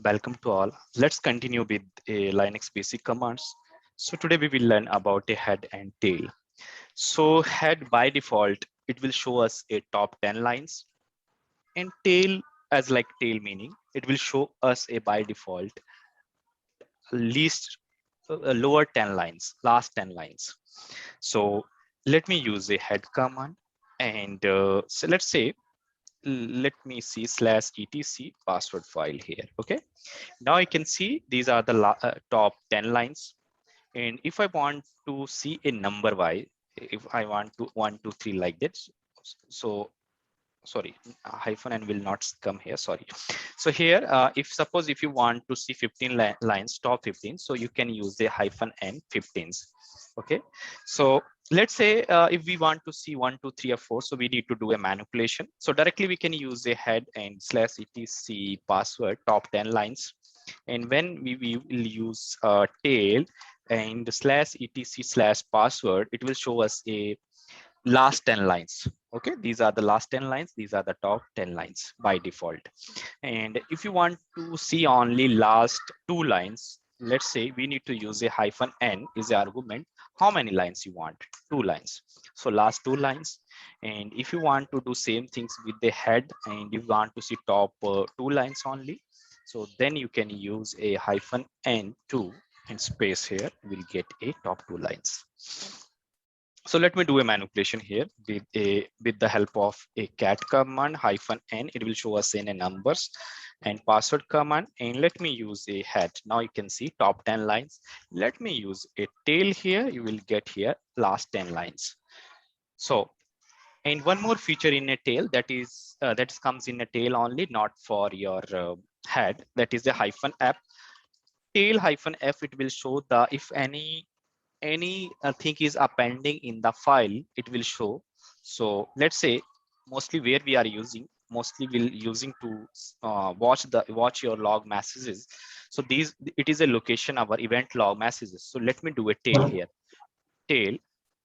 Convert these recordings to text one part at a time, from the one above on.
Welcome to all. Let's continue with a Linux basic commands. So today we will learn about a head and tail. So head by default, it will show us a top 10 lines, and tail as like tail meaning, it will show us a by default least lower 10 lines, last 10 lines. So let me use a head command, and so let's say let me see /etc password file here. Okay, now you can see these are the top 10 lines, and if I want to see a number wise, if I want to 1 2 3 like this, so sorry, hyphen n will not come here, sorry. So here if suppose if you want to see 15 lines, top 15, so you can use the hyphen n 15s. Okay, so let's say if we want to see 1 2 3 or 4, so we need to do a manipulation. So directly we can use a head and /etc password top 10 lines, and when we will use tail and /etc/password, it will show us a last 10 lines. Okay, these are the last 10 lines, these are the top 10 lines by default. And if you want to see only last two lines, let's say we need to use a hyphen n is the argument, how many lines you want, two lines, so last two lines. And if you want to do same things with the head and you want to see top two lines only, so then you can use a hyphen n2 and space here, will get a top two lines. So let me do a manipulation here with the help of a cat command hyphen n. It will show us in a numbers and password command. And let me use a head. Now you can see top 10 lines. Let me use a tail here. You will get here last 10 lines. So, and one more feature in a tail that comes in a tail only, not for your head. That is the hyphen f. Tail hyphen f. It will show the if any thing is appending in the file, it will show. So let's say mostly where we are using, mostly will using to watch your log messages. So these, it is a location our event log messages. So let me do a tail here, tail.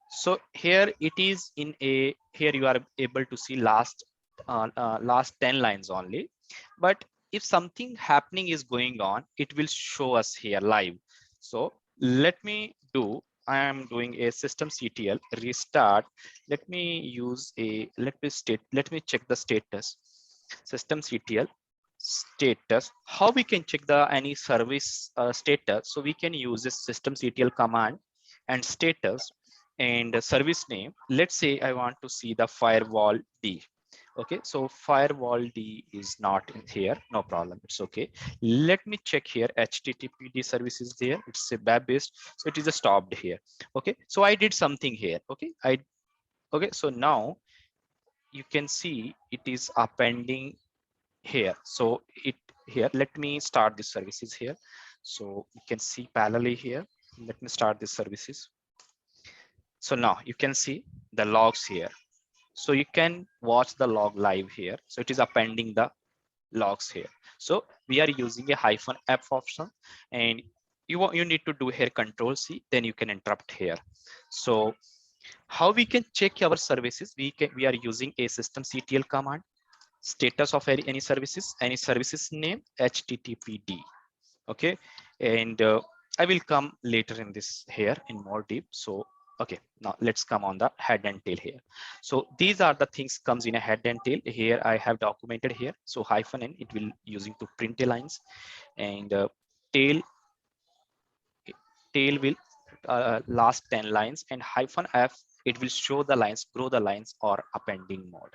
So here it is in a, here you are able to see last 10 lines only. But if something happening is going on, it will show us here live. So let me do, I am doing a systemctl restart. Let me use a, let me check the status. Systemctl status, how we can check the any service status. So we can use this systemctl command and status and service name. Let's say I want to see the firewall D. Okay, so firewall D is not in here, no problem, it's okay. Let me check here, HTTPD service is there, it's a web based, so it is stopped here. Okay, so I did something here. Okay, okay, so now you can see it is appending here. So it here, let me start the services here. So you can see parallelly here, let me start the services. So now you can see the logs here. So you can watch the log live here. So it is appending the logs here. So we are using a hyphen f option, and you need to do here control C, then you can interrupt here. So how we can check our services? We are using a systemctl command, status of any services name, HTTPD. Okay, and I will come later in this here in more deep. So okay, now let's come on the head and tail here. So these are the things comes in a head and tail. Here I have documented here. So hyphen n, it will using to print the lines, and tail tail will last 10 lines, and hyphen f, it will show the lines, grow the lines, or appending mode.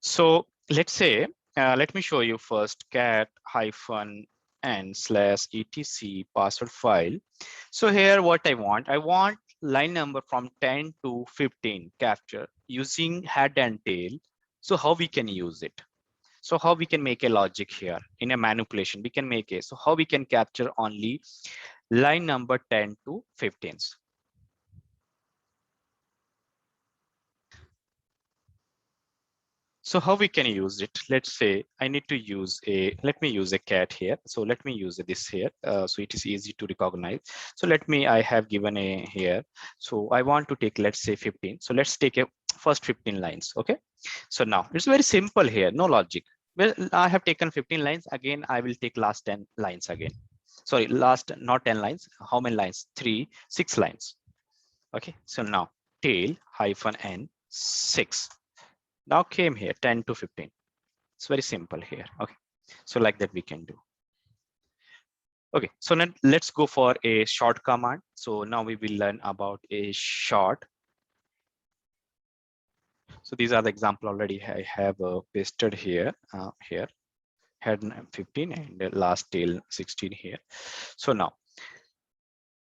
So let's say, let me show you first cat hyphen n /etc password file. So here what I want line number from 10 to 15 capture using head and tail. So how we can use it? So how we can make a logic here in a manipulation, we can make a, so how we can capture only line number 10 to 15. So how we can use it? Let's say I need to use let me use a cat here. So let me use this here. So it is easy to recognize. So I have given a here. So I want to take, let's say 15. So let's take a first 15 lines. Okay. So now it's very simple here. No logic. Well, I have taken 15 lines. Again, I will take last 10 lines again. Sorry, last, not 10 lines. How many lines? 6 lines. Okay. So now tail hyphen n 6. Now came here 10 to 15. It's very simple here. Okay, so like that we can do. Okay, so then let's go for a short command. So now we will learn about a short. So these are the example already I have pasted here. Here head 15 and the last tail 16 here. So now,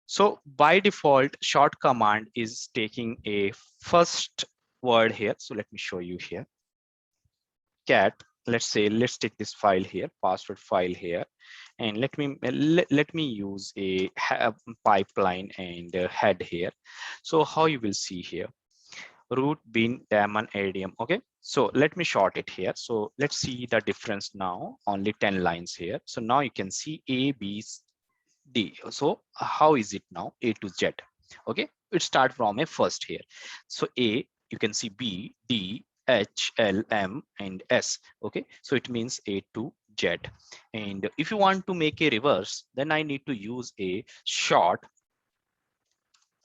so by default, short command is taking a first word here. So let me show you here. Cat, let's say, let's take this file here, password file here, and let me use a pipeline and head here. So how you will see here, root bin daemon adm. Okay, so let me short it here. So let's see the difference now. Only 10 lines here. So now you can see a b d. So how is it now? A to z. Okay, it start from a first here. So a, you can see b, d, h, l, m, and s. Okay, so it means a to z. And if you want to make a reverse, then I need to use a short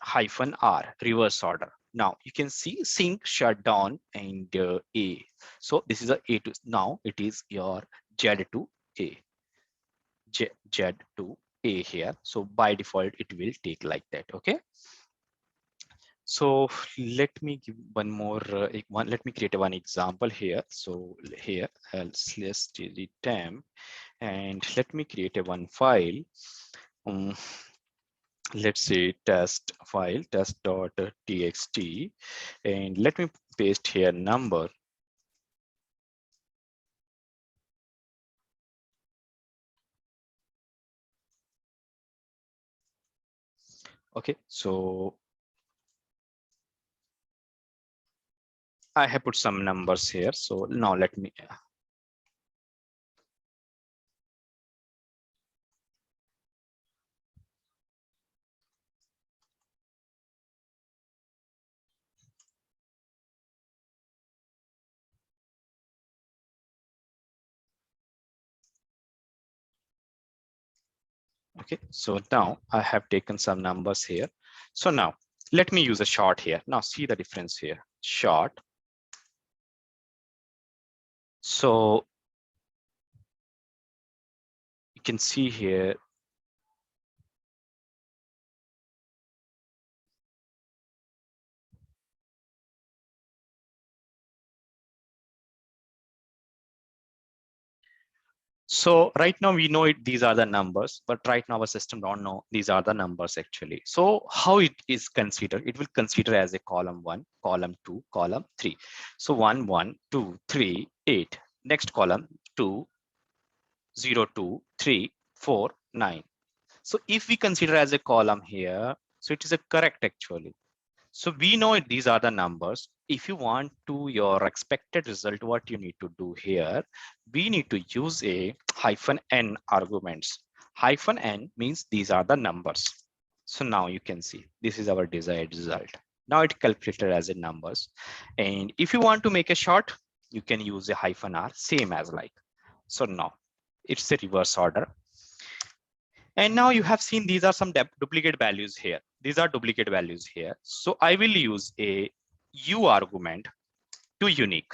hyphen r, reverse order. Now you can see sync, shutdown, and a. So this is a to, now it is your z to a. Z to A here. So by default, it will take like that. Okay. So let me give one more one. Let me create one example here. So here, let's delete temp, and let me create a one file. Um, let's say test file, test.txt, and let me paste here number. Okay, so I have put some numbers here. So now let me. Okay, so now I have taken some numbers here. So now let me use a short here. Now see the difference here. Short. So you can see here. So right now we know it, these are the numbers, but right now our system don't know these are the numbers actually. So how it is considered? It will consider as a column 1, column 2, column 3. So 1, 1, 2, 3, 8. Next column 2, 0, 2, 3, 4, 9. So if we consider as a column here, so it is a correct actually. So we know these are the numbers. If you want to your expected result, what you need to do here, we need to use a hyphen n arguments. Hyphen n means these are the numbers. So now you can see this is our desired result. Now it calculated as a numbers. And if you want to make a short, you can use a hyphen r, same as like. So now it's a reverse order. And now you have seen these are some duplicate values here. These are duplicate values here. So I will use a u argument to unique.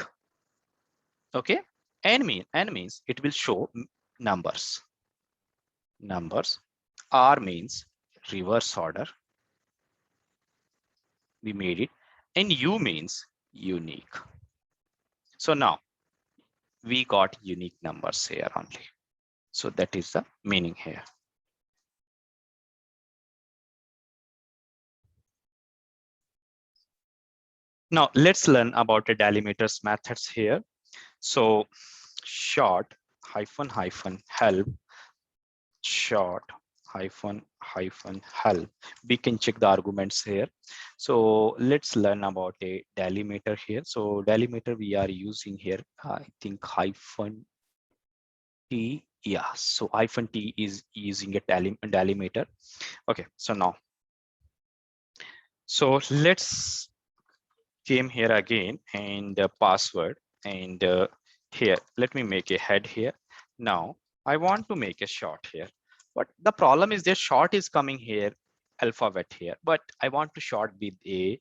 Okay. N means it will show numbers. Numbers. R means reverse order. We made it. And U means unique. So now we got unique numbers here only. So that is the meaning here. Now let's learn about the delimiters methods here. So short hyphen hyphen help short hyphen help. We can check the arguments here. So let's learn about a delimiter here. So delimiter we are using here, I think hyphen T. Yeah, so hyphen T is using a delimiter. Okay, so now, so let's came here again and password and here, let me make a head here. Now I want to make a short here, but the problem is that short is coming here, alphabet here, but I want to short with a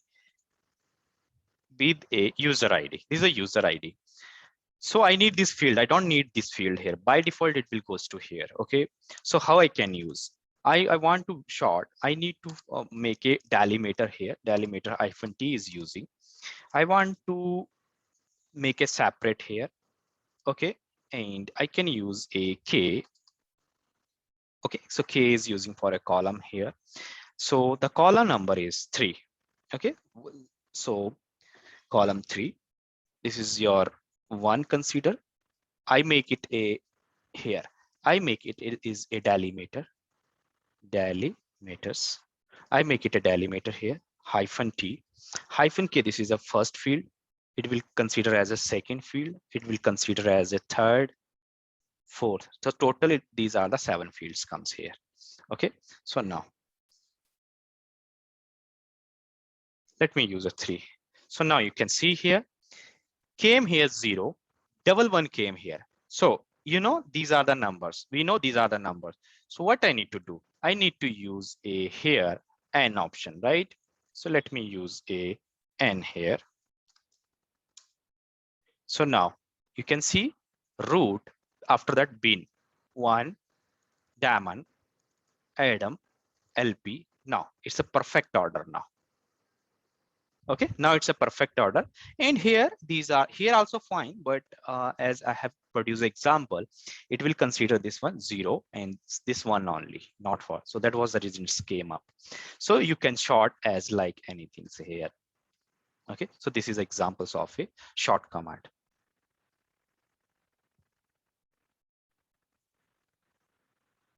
user ID. This is a user ID. So I need this field. I don't need this field here. By default, it will goes to here. Okay. So how I can use? I want to short. I need to make a delimiter here. Delimiter hyphen T is using. I want to make a separate here. Okay. And I can use a K. Okay. So K is using for a column here. So the column number is 3. Okay. So column 3. This is your one consider. I make it a here. I make it is a delimiter. Delimiters. I make it a delimiter here. Hyphen T. Hyphen K. This is a first field. It will consider as a second field. It will consider as a third, fourth. So total, these are the 7 fields comes here. Okay. So now let me use a 3. So now you can see here came here 0, double 1 came here. So you know these are the numbers. We know these are the numbers. So what I need to do? I need to use a here n option, right? So let me use a n here. So now you can see root, after that bin 1, Damon, Adam, LP. Now it's a perfect order now. Okay, now it's a perfect order. And here these are here also fine, but as I have produced example, it will consider this one 0 and this one only, not for. So that was the reason it came up. So you can short as like anything here. Okay, so this is examples of a short command.